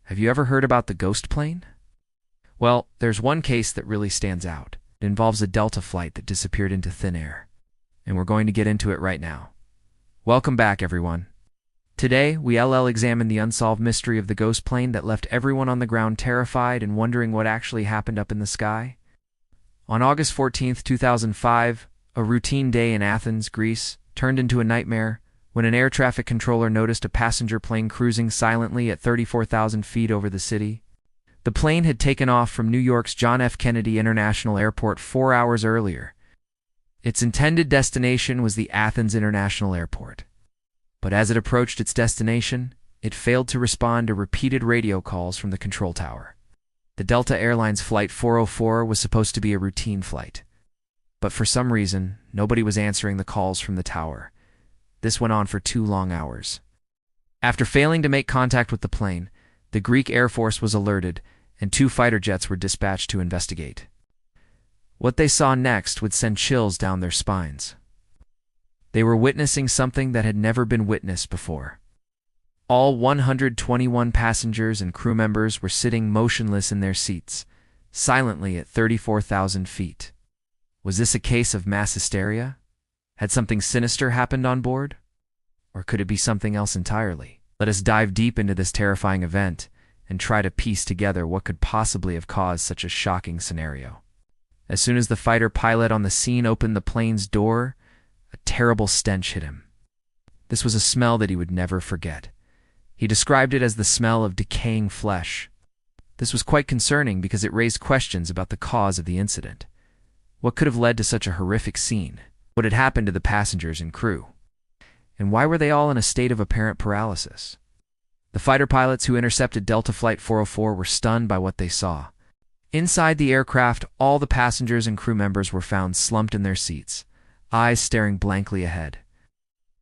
Have you ever heard about the ghost plane? Well, there's one case that really stands out. It involves a Delta flight that disappeared into thin air. And we're going to get into it right now. Welcome back, everyone. Today, we'll examine the unsolved mystery of the ghost plane that left everyone on the ground terrified and wondering what actually happened up in the sky. On August 14th, 2005, a routine day in Athens, Greece, turned into a nightmare when an air traffic controller noticed a passenger plane cruising silently at 34,000 feet over the city. The plane had taken off from New York's John F. Kennedy International Airport 4 hours earlier. Its intended destination was the Athens International Airport. But as it approached its destination, it failed to respond to repeated radio calls from the control tower. The Delta Airlines Flight 404 was supposed to be a routine flight. But for some reason, nobody was answering the calls from the tower. This went on for 2 long hours. After failing to make contact with the plane, the Greek Air Force was alerted, and 2 fighter jets were dispatched to investigate. What they saw next would send chills down their spines. They were witnessing something that had never been witnessed before. All 121 passengers and crew members were sitting motionless in their seats, silently at 34,000 feet. Was this a case of mass hysteria? Had something sinister happened on board? Or could it be something else entirely? Let us dive deep into this terrifying event and try to piece together what could possibly have caused such a shocking scenario. As soon as the fighter pilot on the scene opened the plane's door, a terrible stench hit him. This was a smell that he would never forget. He described it as the smell of decaying flesh. This was quite concerning because it raised questions about the cause of the incident. What could have led to such a horrific scene? What had happened to the passengers and crew? And why were they all in a state of apparent paralysis? The fighter pilots who intercepted Delta Flight 404 were stunned by what they saw. Inside the aircraft, all the passengers and crew members were found slumped in their seats, eyes staring blankly ahead.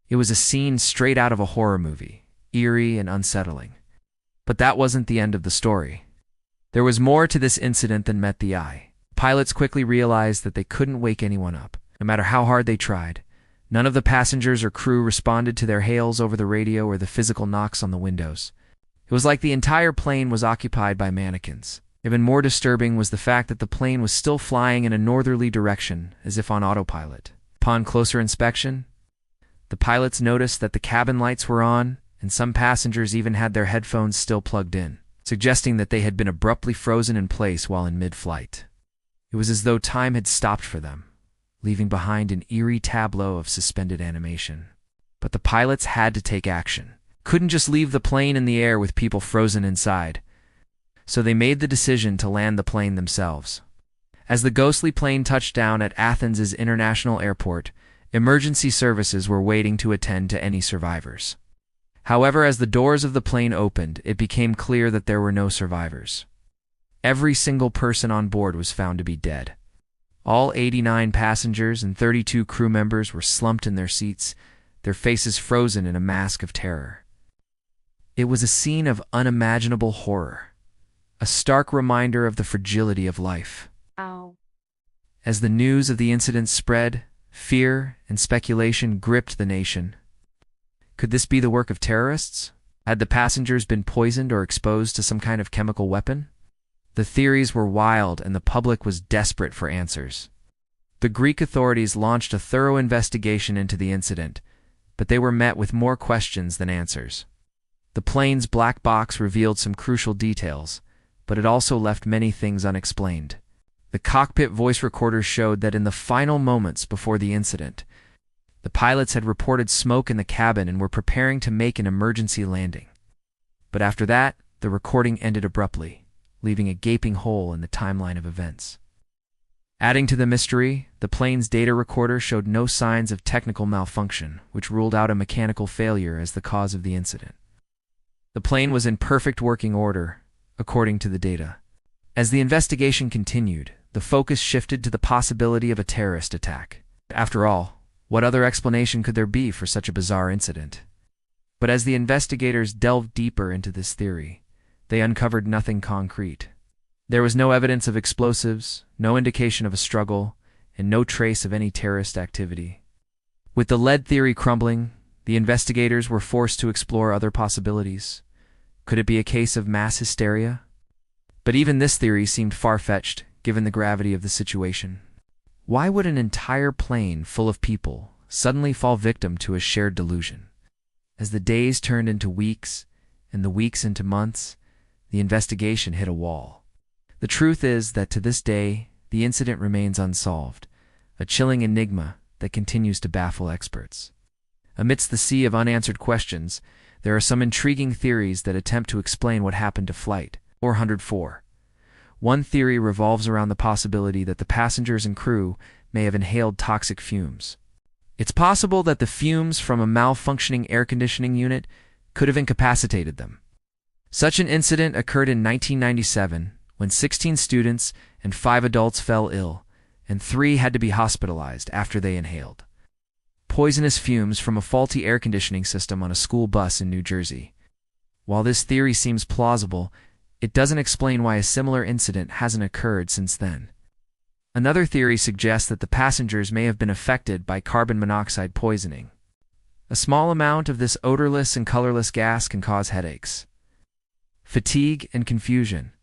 It was a scene straight out of a horror movie, eerie and unsettling. But that wasn't the end of the story. There was more to this incident than met the eye. Pilots quickly realized that they couldn't wake anyone up, no matter how hard they tried. None of the passengers or crew responded to their hails over the radio or the physical knocks on the windows. It was like the entire plane was occupied by mannequins. Even more disturbing was the fact that the plane was still flying in a northerly direction, as if on autopilot. Upon closer inspection, the pilots noticed that the cabin lights were on, and some passengers even had their headphones still plugged in, suggesting that they had been abruptly frozen in place while in mid-flight. It was as though time had stopped for them, leaving behind an eerie tableau of suspended animation. But the pilots had to take action. Couldn't just leave the plane in the air with people frozen inside. So they made the decision to land the plane themselves. As the ghostly plane touched down at Athens' International Airport, emergency services were waiting to attend to any survivors. However, as the doors of the plane opened, it became clear that there were no survivors. Every single person on board was found to be dead. All 89 passengers and 32 crew members were slumped in their seats, their faces frozen in a mask of terror. It was a scene of unimaginable horror, a stark reminder of the fragility of life. Ow. As the news of the incident spread, fear and speculation gripped the nation. Could this be the work of terrorists? Had the passengers been poisoned or exposed to some kind of chemical weapon? The theories were wild, and the public was desperate for answers. The Greek authorities launched a thorough investigation into the incident, but they were met with more questions than answers. The plane's black box revealed some crucial details, but it also left many things unexplained. The cockpit voice recorders showed that in the final moments before the incident, the pilots had reported smoke in the cabin and were preparing to make an emergency landing. But after that, the recording ended abruptly, leaving a gaping hole in the timeline of events. Adding to the mystery, the plane's data recorder showed no signs of technical malfunction, which ruled out a mechanical failure as the cause of the incident. The plane was in perfect working order, according to the data. As the investigation continued, the focus shifted to the possibility of a terrorist attack. After all, what other explanation could there be for such a bizarre incident? But as the investigators delved deeper into this theory, they uncovered nothing concrete. There was no evidence of explosives, no indication of a struggle, and no trace of any terrorist activity. With the lead theory crumbling, the investigators were forced to explore other possibilities. Could it be a case of mass hysteria? But even this theory seemed far-fetched, given the gravity of the situation. Why would an entire plane full of people suddenly fall victim to a shared delusion? As the days turned into weeks, and the weeks into months, the investigation hit a wall. The truth is that to this day, the incident remains unsolved, a chilling enigma that continues to baffle experts. Amidst the sea of unanswered questions, there are some intriguing theories that attempt to explain what happened to Flight 404. One theory revolves around the possibility that the passengers and crew may have inhaled toxic fumes. It's possible that the fumes from a malfunctioning air conditioning unit could have incapacitated them. Such an incident occurred in 1997 when 16 students and 5 adults fell ill, and 3 had to be hospitalized after they inhaled poisonous fumes from a faulty air conditioning system on a school bus in New Jersey. While this theory seems plausible, it doesn't explain why a similar incident hasn't occurred since then. Another theory suggests that the passengers may have been affected by carbon monoxide poisoning. A small amount of this odorless and colorless gas can cause headaches, fatigue, and confusion,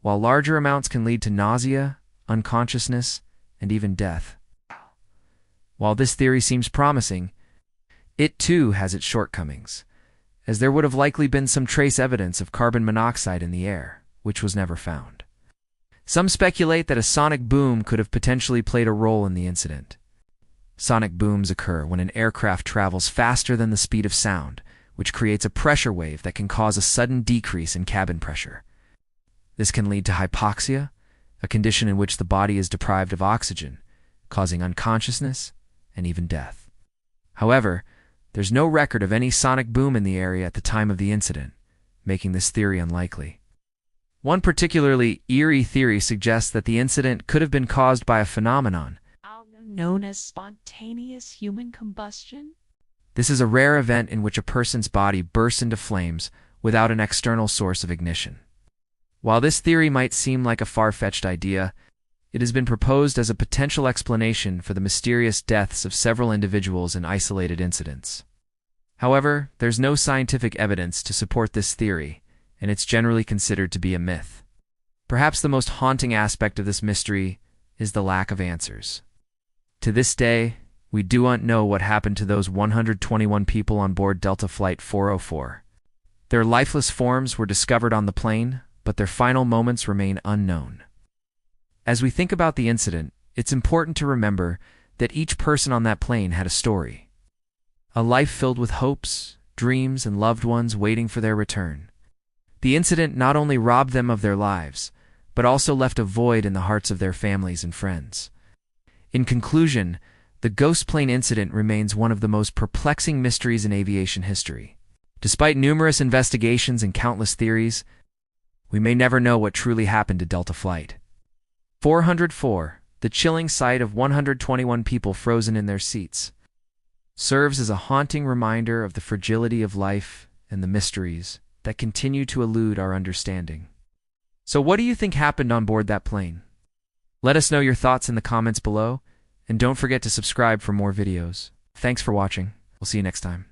while larger amounts can lead to nausea, unconsciousness, and even death. While this theory seems promising, it too has its shortcomings, as there would have likely been some trace evidence of carbon monoxide in the air, which was never found. Some speculate that a sonic boom could have potentially played a role in the incident. Sonic booms occur when an aircraft travels faster than the speed of sound, which creates a pressure wave that can cause a sudden decrease in cabin pressure. This can lead to hypoxia, a condition in which the body is deprived of oxygen, causing unconsciousness and even death. However, there's no record of any sonic boom in the area at the time of the incident, making this theory unlikely. One particularly eerie theory suggests that the incident could have been caused by a phenomenon known as spontaneous human combustion. This is a rare event in which a person's body bursts into flames without an external source of ignition. While this theory might seem like a far-fetched idea, it has been proposed as a potential explanation for the mysterious deaths of several individuals in isolated incidents. However, there's no scientific evidence to support this theory, and it's generally considered to be a myth. Perhaps the most haunting aspect of this mystery is the lack of answers. To this day, we do not know what happened to those 121 people on board Delta Flight 404. Their lifeless forms were discovered on the plane, but their final moments remain unknown. As we think about the incident, it's important to remember that each person on that plane had a story. A life filled with hopes, dreams, and loved ones waiting for their return. The incident not only robbed them of their lives, but also left a void in the hearts of their families and friends. In conclusion, the ghost plane incident remains one of the most perplexing mysteries in aviation history. Despite numerous investigations and countless theories, we may never know what truly happened to Delta Flight 404, the chilling sight of 121 people frozen in their seats, serves as a haunting reminder of the fragility of life and the mysteries that continue to elude our understanding. So what do you think happened on board that plane? Let us know your thoughts in the comments below, and don't forget to subscribe for more videos. Thanks for watching. We'll see you next time.